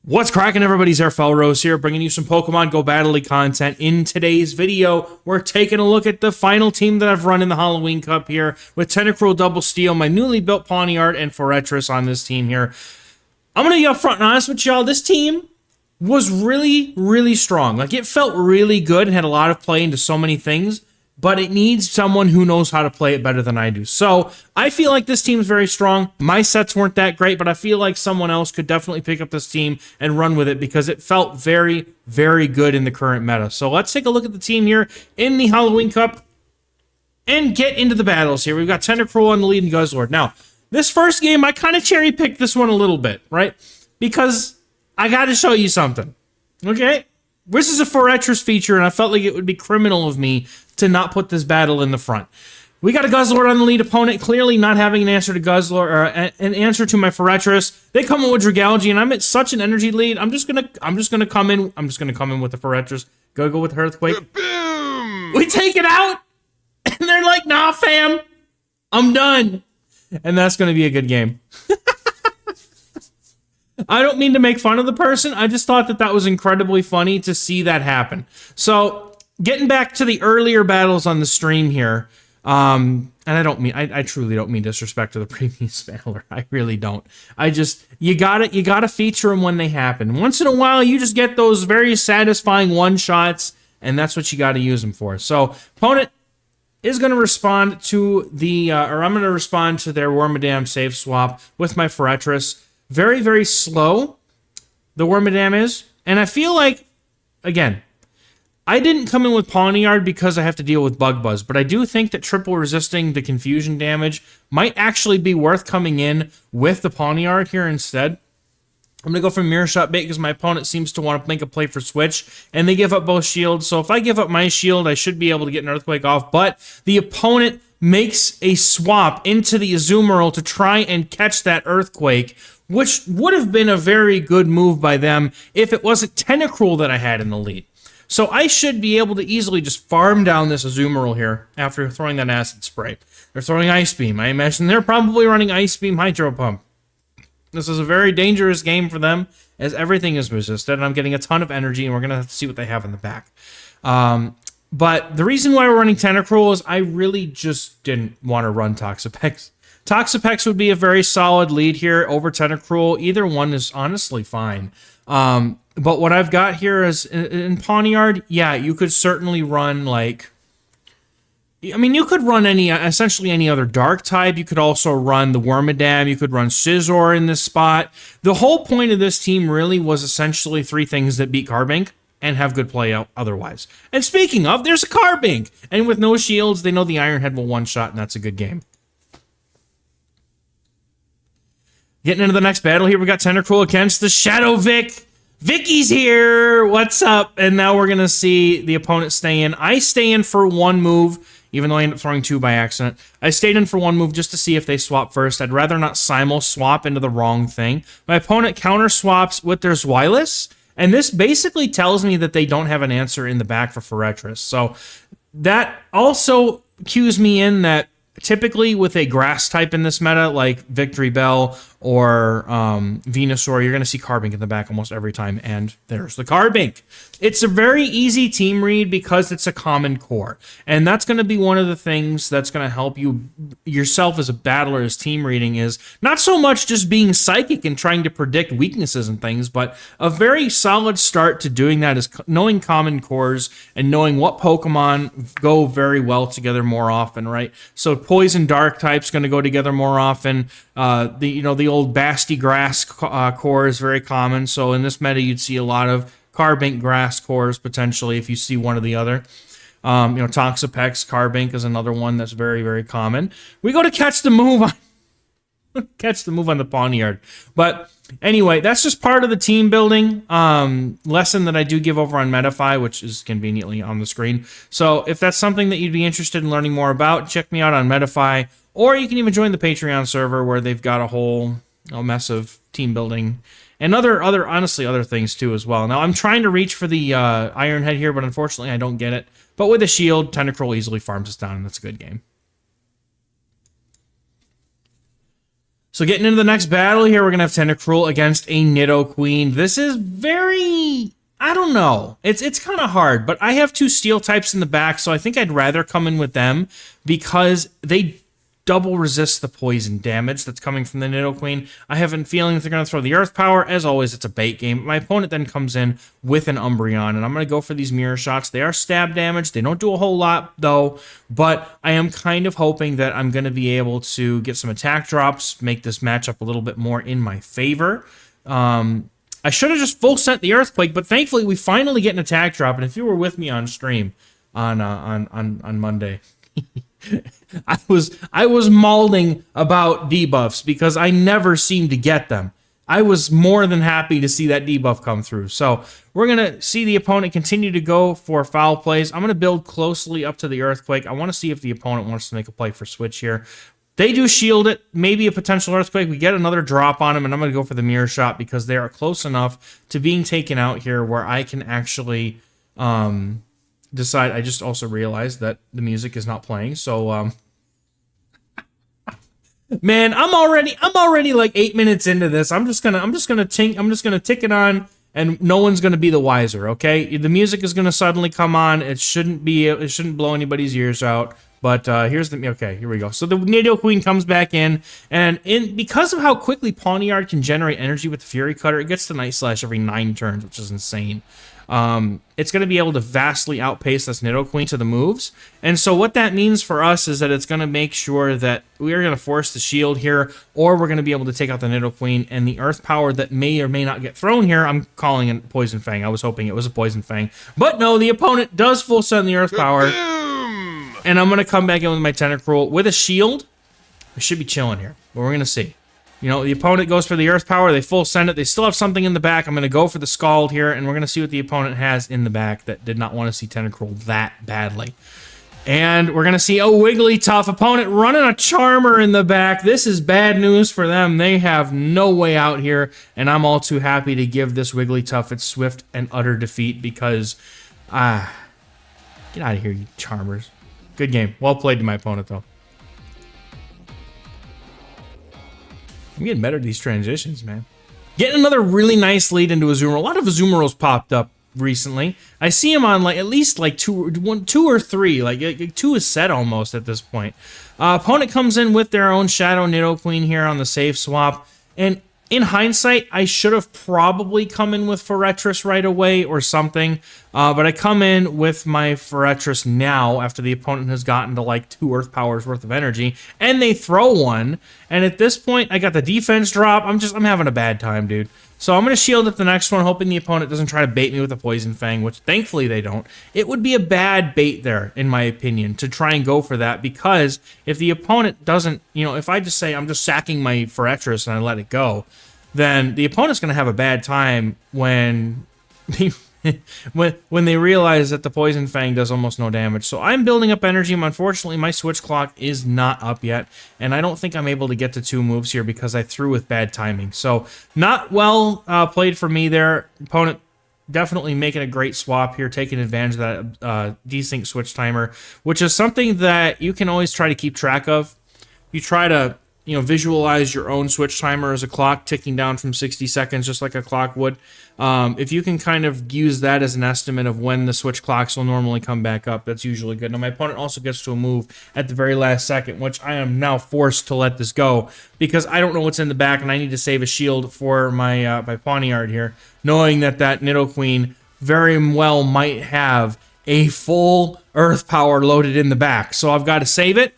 What's cracking, everybody? XehrFelrose here, bringing you some Pokemon Go Battle League content. In today's video, we're taking a look at the final team that I've run in the Halloween Cup here, with Tentacruel, Double Steel, my newly built Pawniard, and Forretress on this team here. I'm going to be upfront and honest with y'all. This team was really strong. Like, it felt really good and had a lot of play into so many things, but it needs someone who knows how to play it better than I do. So I feel like this team's very strong. My sets weren't that great, but I feel like someone else could definitely pick up this team and run with it because it felt very good in the current meta. So let's take a look at the team here in the Halloween Cup and get into the battles here. We've got Tentacruel on the lead and Guzzlord. Now, this first game, I kind of cherry-picked this one a little bit, right? Because I got to show you something, okay? This is a Forretress feature, and I felt like it would be criminal of me to not put this battle in the front. We got a Guzzlord on the lead opponent, clearly not having an answer to Guzzlord, or an answer to my Forretress. They come in with Dragalge, and I'm at such an energy lead. I'm just gonna come in with the Forretress. Go with Earthquake. Boom! We take it out, and they're like, "Nah, fam, I'm done," and that's gonna be a good game. I don't mean to make fun of the person. I just thought that that was incredibly funny to see that happen. So, getting back to the earlier battles on the stream here, and I truly don't mean disrespect to the previous battler. I really don't. You gotta feature them when they happen. Once in a while, you just get those very satisfying one-shots, and that's what you gotta use them for. So, opponent is going to respond to I'm going to respond to their Wormadam save swap with my Forretress. Very slow, the Wormadam is. And I feel like, again, I didn't come in with Pawniard because I have to deal with Bug Buzz, but I do think that triple resisting the confusion damage might actually be worth coming in with the Pawniard here instead. I'm going to go for Mirror Shot Bait because my opponent seems to want to make a play for Switch, and they give up both shields. So if I give up my shield, I should be able to get an Earthquake off, but the opponent makes a swap into the Azumarill to try and catch that Earthquake, which would have been a very good move by them if it wasn't Tentacruel that I had in the lead. So I should be able to easily just farm down this Azumarill here after throwing that Acid Spray. They're throwing Ice Beam. I imagine they're probably running Ice Beam Hydro Pump. This is a very dangerous game for them, as everything is resisted, and I'm getting a ton of energy, and we're going to have to see what they have in the back. But the reason why we're running Tentacruel is I really just didn't want to run Toxapex. Toxapex would be a very solid lead here over Tentacruel. Either one is honestly fine. But what I've got here is, in Pawniard, yeah, you could certainly run, like... I mean, you could run essentially any other dark type. You could also run the Wormadam. You could run Scizor in this spot. The whole point of this team really was essentially three things that beat Carbink and have good play out otherwise. And speaking of, there's a Carbink. And with no shields, they know the Iron Head will one-shot, and that's a good game. Getting into the next battle here, we got Tentacruel against the Shadow Vic. Vicky's here! What's up? And now we're going to see the opponent stay in. I stay in for one move, even though I end up throwing two by accident. I stayed in for one move just to see if they swap first. I'd rather not simul-swap into the wrong thing. My opponent counter-swaps with their Zweilous, and this basically tells me that they don't have an answer in the back for Forretress. So that also cues me in that typically with a grass type in this meta, like Victory Bell or Venusaur, you're going to see Carbink in the back almost every time, and there's the Carbink. It's a very easy team read because it's a common core, and that's going to be one of the things that's going to help you yourself as a battler, as team reading, is not so much just being psychic and trying to predict weaknesses and things, but a very solid start to doing that is knowing common cores and knowing what Pokemon go very well together more often, right? So Poison Dark type's going to go together more often. The old Basti Grass core is very common, so in this meta you'd see a lot of Carbink Grass cores potentially if you see one or the other. Toxapex Carbink is another one that's very common. We go to catch the move on the Pawniard. But anyway, that's just part of the team building lesson that I do give over on Metafy, which is conveniently on the screen. So if that's something that you'd be interested in learning more about, check me out on Metafy, or you can even join the Patreon server where they've got a whole mess of team building and other things too as well. Now I'm trying to reach for the Iron Head here, but unfortunately I don't get it. But with a shield, Tentacruel easily farms us down, and that's a good game. So getting into the next battle here, we're going to have Tentacruel against a Nidoqueen. This is very... I don't know. It's kind of hard, but I have 2 steel types in the back, so I think I'd rather come in with them because they double resist the poison damage that's coming from the Nidoqueen. I have a feeling that they're going to throw the Earth Power. As always, it's a bait game. My opponent then comes in with an Umbreon, and I'm going to go for these mirror shots. They are stab damage. They don't do a whole lot, though, but I am kind of hoping that I'm going to be able to get some attack drops, make this matchup a little bit more in my favor. I should have just full sent the Earthquake, but thankfully we finally get an attack drop, and if you were with me on stream on Monday... I was mauling about debuffs because I never seem to get them. I was more than happy to see that debuff come through. So we're going to see the opponent continue to go for foul plays. I'm going to build closely up to the Earthquake. I want to see if the opponent wants to make a play for switch here. They do shield it, maybe a potential Earthquake. We get another drop on him, and I'm going to go for the mirror shot because they are close enough to being taken out here where I can actually... decide. I just also realized that the music is not playing, so man, I'm already like 8 minutes into this. I'm just gonna tick it on, and no one's gonna be the wiser. Okay, the music is gonna suddenly come on. It shouldn't blow anybody's ears out. But here's the... Okay, here we go. So the Nidoqueen comes back in, and because of how quickly Pawniard can generate energy with the Fury Cutter, it gets the Night Slash every 9 turns, which is insane. It's going to be able to vastly outpace this Nidoqueen to the moves. And so what that means for us is that it's going to make sure that we are going to force the shield here, or we're going to be able to take out the Nidoqueen, and the Earth Power that may or may not get thrown here, I'm calling it Poison Fang. I was hoping it was a Poison Fang. But no, the opponent does full send the Earth Power. And I'm going to come back in with my Tentacruel with a shield. We should be chilling here, but we're going to see. You know, the opponent goes for the Earth Power. They full send it. They still have something in the back. I'm going to go for the Scald here, and we're going to see what the opponent has in the back that did not want to see Tentacruel that badly. And we're going to see a Wigglytuff opponent running a Charmer in the back. This is bad news for them. They have no way out here, and I'm all too happy to give this Wigglytuff its swift and utter defeat because, get out of here, you Charmers. Good game. Well played to my opponent, though. I'm getting better at these transitions, man. Getting another really nice lead into Azumarill. A lot of Azumarills popped up recently. I see them on at least two or three. Like 2 is set almost at this point. Opponent comes in with their own Shadow Nidoqueen here on the safe swap. And in hindsight, I should have probably come in with Forretress right away or something. But I come in with my Forretress now after the opponent has gotten to 2 Earth Powers worth of energy. And they throw one. And at this point, I got the defense drop. I'm having a bad time, dude. So I'm going to shield up the next one, hoping the opponent doesn't try to bait me with a Poison Fang, which thankfully they don't. It would be a bad bait there, in my opinion, to try and go for that, because if the opponent doesn't, if I just say I'm just sacking my Forretress and I let it go, then the opponent's going to have a bad time when when they realize that the Poison Fang does almost no damage. So I'm building up energy. Unfortunately, my switch clock is not up yet, and I don't think I'm able to get to 2 moves here because I threw with bad timing. So not well played for me there. Opponent definitely making a great swap here, taking advantage of that desync switch timer, which is something that you can always try to keep track of. You try to visualize your own switch timer as a clock ticking down from 60 seconds, just like a clock would. If you can kind of use that as an estimate of when the switch clocks will normally come back up, that's usually good. Now, my opponent also gets to a move at the very last second, which I am now forced to let this go because I don't know what's in the back, and I need to save a shield for my my Pawniard here, knowing that Nidoqueen very well might have a full Earth Power loaded in the back. So I've got to save it.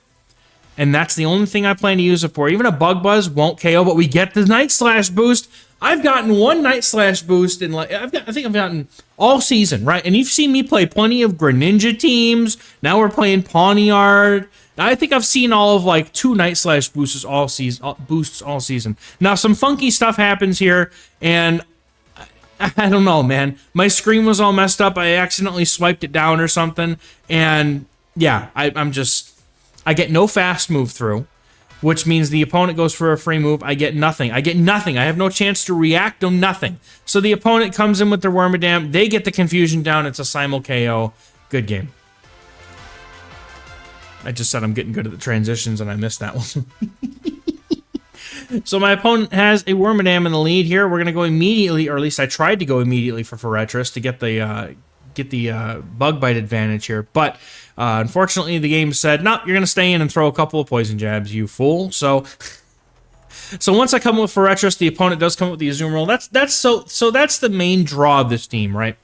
And that's the only thing I plan to use it for. Even a Bug Buzz won't KO, but we get the Night Slash boost. I've gotten 1 Night Slash boost in I think I've gotten all season, right? And you've seen me play plenty of Greninja teams. Now we're playing Pawniard. I think I've seen all of 2 Night Slash boosts all season. Now some funky stuff happens here, and I don't know, man. My screen was all messed up. I accidentally swiped it down or something, and yeah, I get no fast move through, which means the opponent goes for a free move. I get nothing. I have no chance to react, no nothing. So the opponent comes in with their Wormadam. They get the confusion down. It's a simul KO. Good game. I just said I'm getting good at the transitions, and I missed that one. So my opponent has a Wormadam in the lead here. We're going to go immediately, or at least I tried to go immediately for Forretress to get the bug bite advantage here. But unfortunately, the game said, nope, you're going to stay in and throw a couple of poison jabs, you fool. So once I come with Forretress, the opponent does come with the Azumarill. That's the main draw of this team, right?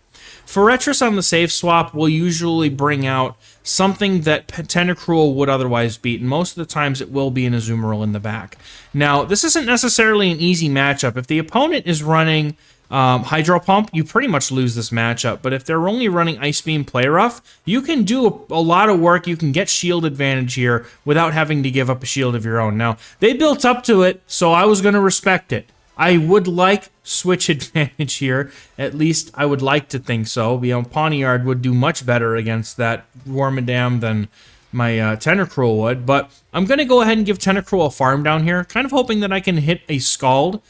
Forretress on the save swap will usually bring out something that Tentacruel would otherwise beat, and most of the times it will be an Azumarill in the back. Now, this isn't necessarily an easy matchup. If the opponent is running Hydro Pump, you pretty much lose this matchup, but if they're only running Ice Beam Play Rough, you can do a lot of work. You can get shield advantage here without having to give up a shield of your own. Now, they built up to it, so I was going to respect it. I would like switch advantage here. At least I would like to think so. You know, Pawniard would do much better against that Wormadam than my Tentacruel would. But I'm going to go ahead and give Tentacruel a farm down here. Kind of hoping that I can hit a Scald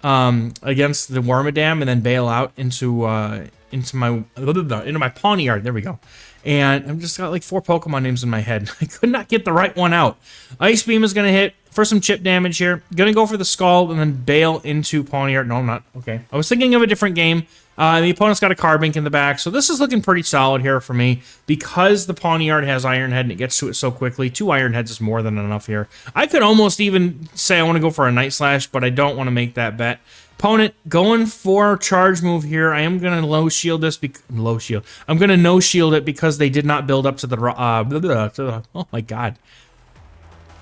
against the Wormadam and then bail out into my Pawniard. There we go. And I've just got like 4 Pokemon names in my head. I could not get the right one out. Ice Beam is going to hit for some chip damage here. Going to go for the Scald and then bail into Pawniard. No, I'm not. Okay. I was thinking of a different game. The opponent's got a Carbink in the back, so this is looking pretty solid here for me. Because the Pawniard has Iron Head and it gets to it so quickly, 2 Iron Heads is more than enough here. I could almost even say I want to go for a Night Slash, but I don't want to make that bet. Opponent going for charge move here. I am going to low shield this. I'm going to no shield it because they did not build up to the... oh my god.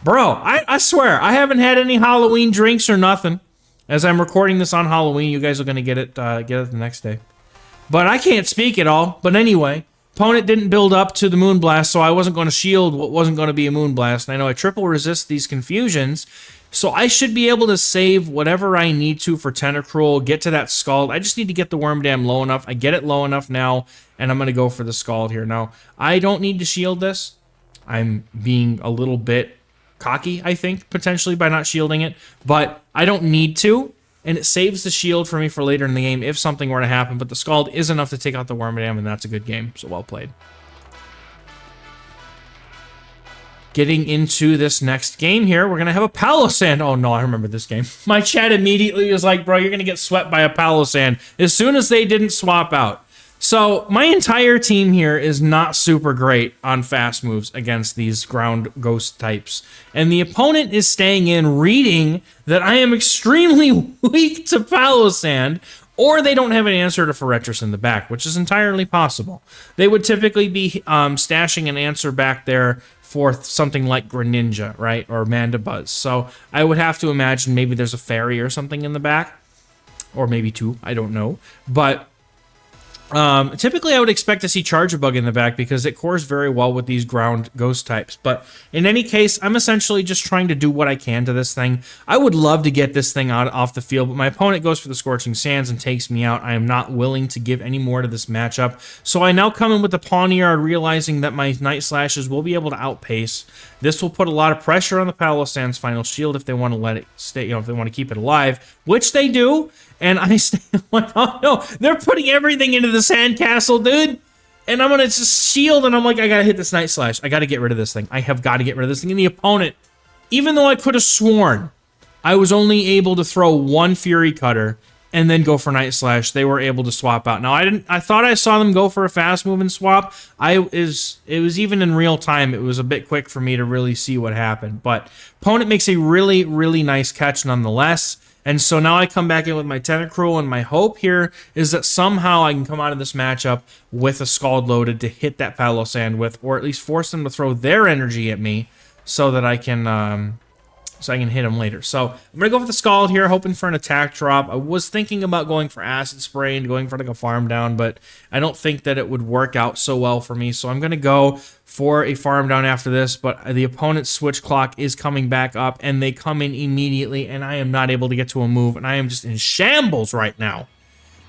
Bro, I swear, I haven't had any Halloween drinks or nothing. As I'm recording this on Halloween, you guys are going to get it the next day. But I can't speak at all. But anyway, opponent didn't build up to the Moonblast, so I wasn't going to shield what wasn't going to be a Moonblast. And I know I triple resist these confusions, so I should be able to save whatever I need to for Tentacruel, get to that Scald. I just need to get the Wormadam low enough. I get it low enough now, and I'm going to go for the Scald here. Now, I don't need to shield this. I'm being a little bit cocky, I think, potentially, by not shielding it, but I don't need to, and it saves the shield for me for later in the game if something were to happen, but the Scald is enough to take out the Wormadam, and that's a good game, so well played. Getting into this next game here, we're going to have a Palossand. Oh no, I remember this game. My chat immediately was like, bro, you're going to get swept by a Palossand as soon as they didn't swap out. So my entire team here is not super great on fast moves against these ground ghost types. And the opponent is staying in reading that I am extremely weak to Palossand, or they don't have an answer to Forretress in the back, which is entirely possible. They would typically be stashing an answer back there for something like Greninja, right? Or Mandibuzz. So I would have to imagine maybe there's a fairy or something in the back. Or maybe 2, I don't know. But typically I would expect to see Charjabug in the back because it cores very well with these ground ghost types. But in any case, I'm essentially just trying to do what I can to this thing. I would love to get this thing off the field, but my opponent goes for the Scorching Sands and takes me out. I am not willing to give any more to this matchup. So I now come in with the Pawniard, realizing that my Night Slashes will be able to outpace. This will put a lot of pressure on the Palossand's final shield if they want to let it stay, if they want to keep it alive, which they do. And I stay like, oh no, they're putting everything into the sandcastle, dude. And I'm going to just shield, and I'm like, I got to hit this Night Slash. I got to get rid of this thing. I have got to get rid of this thing. And the opponent, even though I could have sworn I was only able to throw 1 Fury Cutter and then go for Night Slash, they were able to swap out. Now, I thought I saw them go for a fast move and swap. It was even in real time, it was a bit quick for me to really see what happened. But opponent makes a really, really nice catch nonetheless. And so now I come back in with my Tentacruel, and my hope here is that somehow I can come out of this matchup with a Scald loaded to hit that Palossand with, or at least force them to throw their energy at me so that I can hit them later. So I'm going to go for the Scald here, hoping for an attack drop. I was thinking about going for Acid Spray and going for like a farm down, but I don't think that it would work out so well for me. So I'm going to go for a farm down after this, but the opponent's switch clock is coming back up, and they come in immediately, and I am not able to get to a move, and I am just in shambles right now.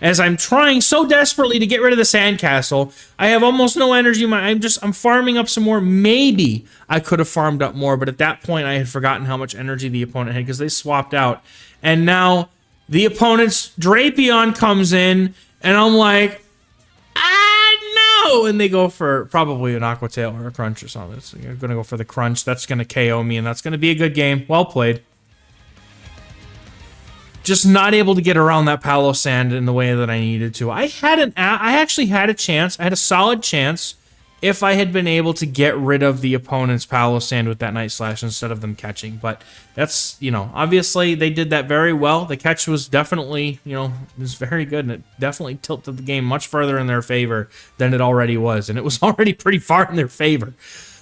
As I'm trying so desperately to get rid of the sandcastle, I have almost no energy. I'm farming up some more. Maybe I could have farmed up more, but at that point I had forgotten how much energy the opponent had because they swapped out. And now the opponent's Drapion comes in, and I'm like, no! And they go for probably an Aqua Tail or a Crunch or something. So you're going to go for the Crunch. That's going to KO me, and that's going to be a good game. Well played. just not able to get around that Palo Sand in the way that I needed to. I actually had a chance. I had a solid chance if I had been able to get rid of the opponent's Palo Sand with that Night Slash instead of them catching. But that's, you know, obviously they did that very well. The catch was definitely, you know, it was very good, and it definitely tilted the game much further in their favor than it already was. And it was already pretty far in their favor.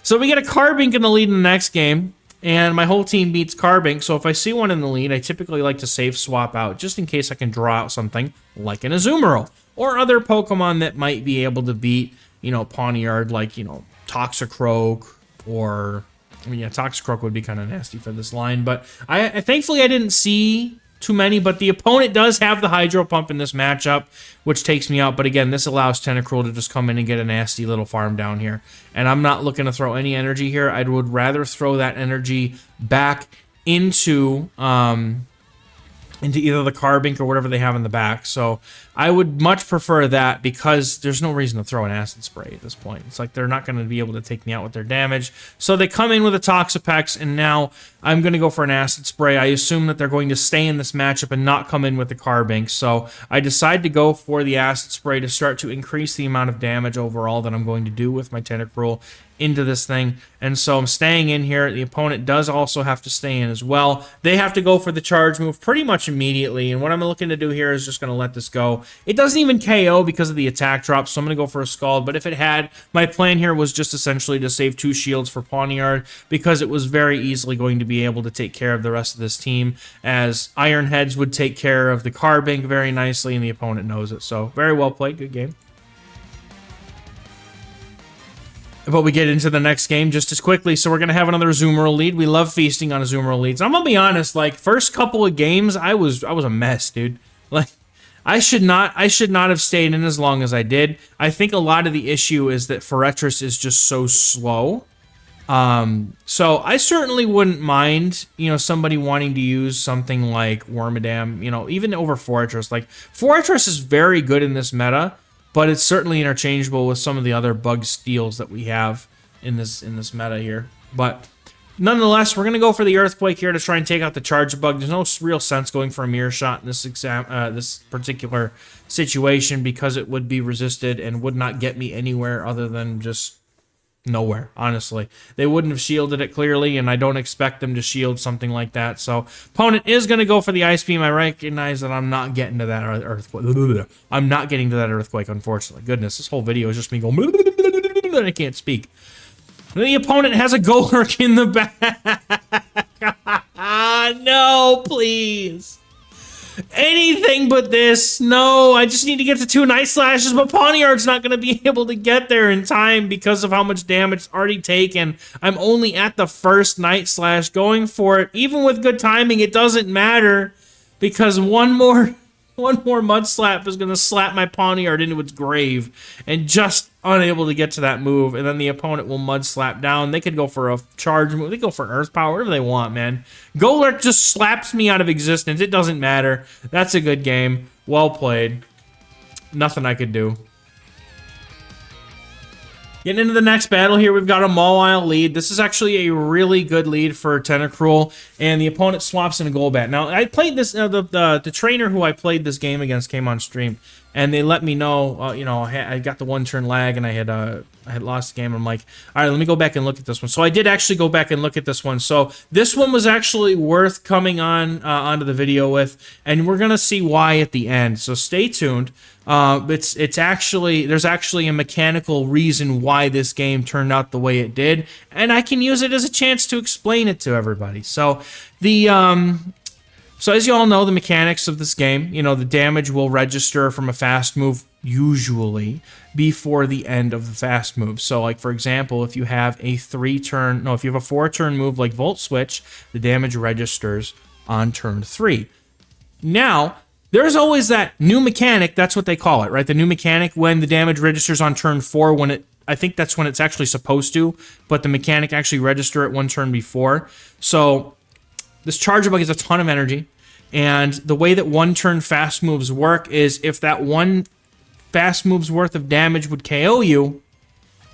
So we get a Carbink in the lead in the next game, and my whole team beats Carbink. So if I see one in the lead, I typically like to save swap out just in case I can draw out something like an Azumarill or other Pokemon that might be able to beat, you know, Pawniard, like, you know, Toxicroak, or, I mean, yeah, Toxicroak would be kind of nasty for this line, but I thankfully I didn't see too many, but the opponent does have the Hydro Pump in this matchup, which takes me out, but again, this allows Tentacruel to just come in and get a nasty little farm down here, and I'm not looking to throw any energy here. I would rather throw that energy back into either the Carbink or whatever they have in the back. So I would much prefer that, because there's no reason to throw an Acid Spray at this point. It's like they're not going to be able to take me out with their damage. So they come in with a Toxapex, and now I'm going to go for an Acid Spray. I assume that they're going to stay in this matchup and not come in with the Carbink. So I decide to go for the Acid Spray to start to increase the amount of damage overall that I'm going to do with my Tentacruel into this thing. And so I'm staying in here. The opponent does also have to stay in as well. They have to go for the charge move pretty much immediately, and what I'm looking to do here is just going to let this go. It doesn't even KO because of the attack drop, so I'm going to go for a Scald, but if it had, my plan here was just essentially to save 2 shields for Pawniard, because it was very easily going to be able to take care of the rest of this team, as Iron Heads would take care of the Carbink very nicely, and the opponent knows it. So very well played, good game. But we get into the next game just as quickly, so we're going to have another Azumarill lead. We love feasting on Azumarill leads. I'm going to be honest, like, first couple of games, I was a mess, dude. Like, I should not have stayed in as long as I did. I think a lot of the issue is that Forretress is just so slow. So I certainly wouldn't mind, you know, somebody wanting to use something like Wormadam, you know, even over Forretress. Like, Forretress is very good in this meta, but it's certainly interchangeable with some of the other bug steals that we have in this meta here. But nonetheless, we're going to go for the Earthquake here to try and take out the Charge Bug. There's no real sense going for a Mirror Shot in this particular situation, because it would be resisted and would not get me anywhere other than just nowhere, honestly. They wouldn't have shielded it clearly, and I don't expect them to shield something like that. So opponent is going to go for the Ice Beam. I recognize that I'm not getting to that Earthquake. I'm not getting to that Earthquake, unfortunately. Goodness, this whole video is just me going, and I can't speak. The opponent has a Golurk in the back. No, please. Anything but this. No, I just need to get to 2 Night Slashes, but Pawniard's not going to be able to get there in time because of how much damage it's already taken. I'm only at the first Night Slash. Going for it, even with good timing, it doesn't matter, because one more Mud Slap is going to slap my Pawniard into its grave, and just unable to get to that move, and then the opponent will Mud Slap down. They could go for a charge move. They go for an Earth Power, whatever they want, man. Golurk just slaps me out of existence. It doesn't matter. That's a good game. Well played. Nothing I could do. Getting into the next battle here, we've got a Mawile lead. This is actually a really good lead for Tentacruel, and the opponent swaps in a Golbat. Now, I played this, the trainer who I played this game against came on stream, and they let me know, you know, I got the 1-turn lag, and I had lost the game. I'm like, all right, let me go back and look at this one. So I did actually go back and look at this one. So this one was actually worth coming on onto the video with, and we're gonna see why at the end. So stay tuned. There's actually a mechanical reason why this game turned out the way it did, and I can use it as a chance to explain it to everybody. So so as you all know, the mechanics of this game, you know, the damage will register from a fast move usually before the end of the fast move. So like, for example, if you have a 4-turn move like Volt Switch, the damage registers on turn 3. Now, there's always that new mechanic, that's what they call it, right? The new mechanic when the damage registers on turn 4, I think that's when it's actually supposed to, but the mechanic actually register it 1 turn before. So this Charge Bug is a ton of energy, and the way that 1-turn fast moves work is if that 1 fast move's worth of damage would KO you,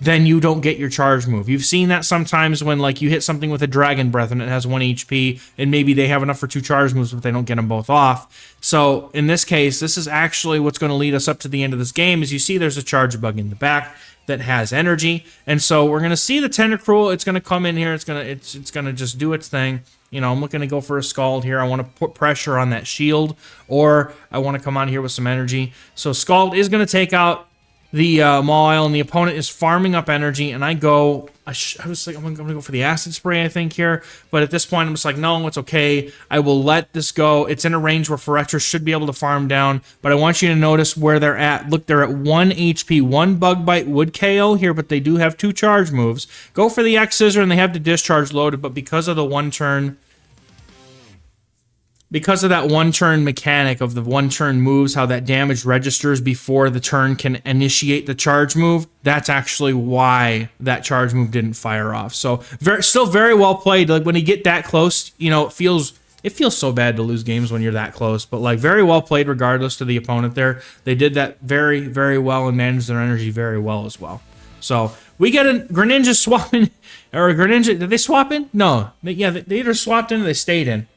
then you don't get your charge move. You've seen that sometimes when like you hit something with a Dragon Breath and it has 1 HP, and maybe they have enough for 2 charge moves, but they don't get them both off. So in this case, this is actually what's going to lead us up to the end of this game. As you see, there's a charge bug in the back that has energy, and so we're going to see the Tentacruel. It's going to come in here. It's going to just do its thing. You know, I'm looking to go for a Scald here. I want to put pressure on that shield, or I want to come on here with some energy. So Scald is going to take out the Mawile, and the opponent is farming up energy, and I go, I was like, I'm going to go for the Acid Spray, I think, here, but at this point, I'm just like, no, it's okay. I will let this go. It's in a range where Forretress should be able to farm down, but I want you to notice where they're at. Look, they're at 1 HP. 1 Bug Bite would KO here, but they do have 2 charge moves. Go for the X-Scissor, and they have the Discharge loaded, but because of the one-turn... Because of that one-turn mechanic of the one-turn moves, how that damage registers before the turn can initiate the charge move, that's actually why that charge move didn't fire off. So still very well played. Like when you get that close, you know, it feels so bad to lose games when you're that close. But like very well played regardless to the opponent there. They did that very, very well and managed their energy very well as well. So we get a Greninja swapping, or a Greninja, did they swap in? No. They either swapped in or they stayed in.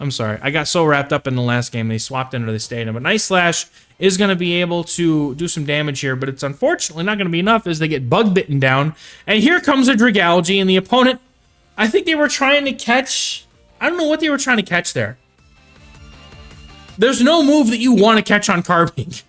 I'm sorry. I got so wrapped up in the last game. They swapped in or they stayed in. But Night Slash is going to be able to do some damage here, but it's unfortunately not going to be enough as they get bug bitten down. And here comes a Dragalge, and the opponent, I think they were trying to catch... I don't know what they were trying to catch there. There's no move that you want to catch on Carbink.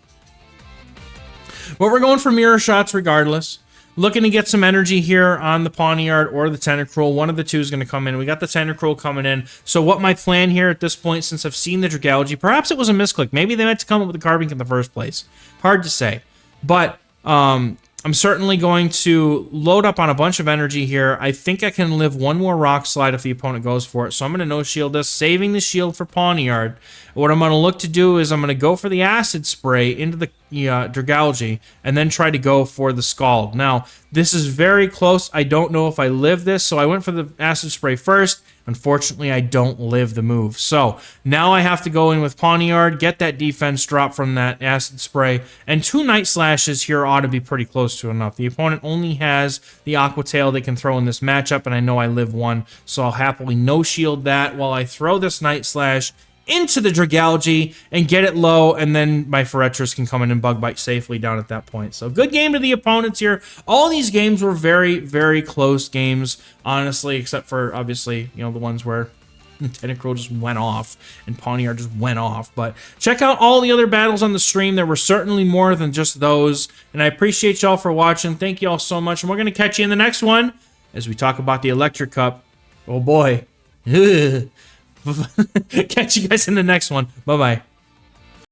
But we're going for mirror shots regardless. Looking to get some energy here on the Pawniard or the Tentacruel. One of the two is going to come in. We got the Tentacruel coming in. So what my plan here at this point, since I've seen the Dragalge, perhaps it was a misclick. Maybe they meant to come up with the Carbink in the first place. Hard to say. But I'm certainly going to load up on a bunch of energy here. I think I can live 1 more Rock Slide if the opponent goes for it. So I'm going to no-shield this, saving the shield for Pawniard. What I'm going to look to do is I'm going to go for the Acid Spray into the Dragalge and then try to go for the Scald. Now, this is very close. I don't know if I live this, so I went for the Acid Spray first. Unfortunately, I don't live the move. So now I have to go in with Pawniard, get that defense drop from that Acid Spray, and 2 Night Slashes here ought to be pretty close to enough. The opponent only has the Aqua Tail they can throw in this matchup, and I know I live 1, so I'll happily no-shield that while I throw this Night Slash into the Dragalge and get it low, and then my Forretress can come in and Bug Bite safely down at that point. So good game to the opponents here. All these games were very, very close games, honestly, except for, obviously, you know, the ones where Tentacruel just went off and Pawniard just went off. But check out all the other battles on the stream. There were certainly more than just those, and I appreciate y'all for watching. Thank you all so much, and we're going to catch you in the next one as we talk about the Electric Cup. Oh boy. Catch you guys in the next one. Bye-bye.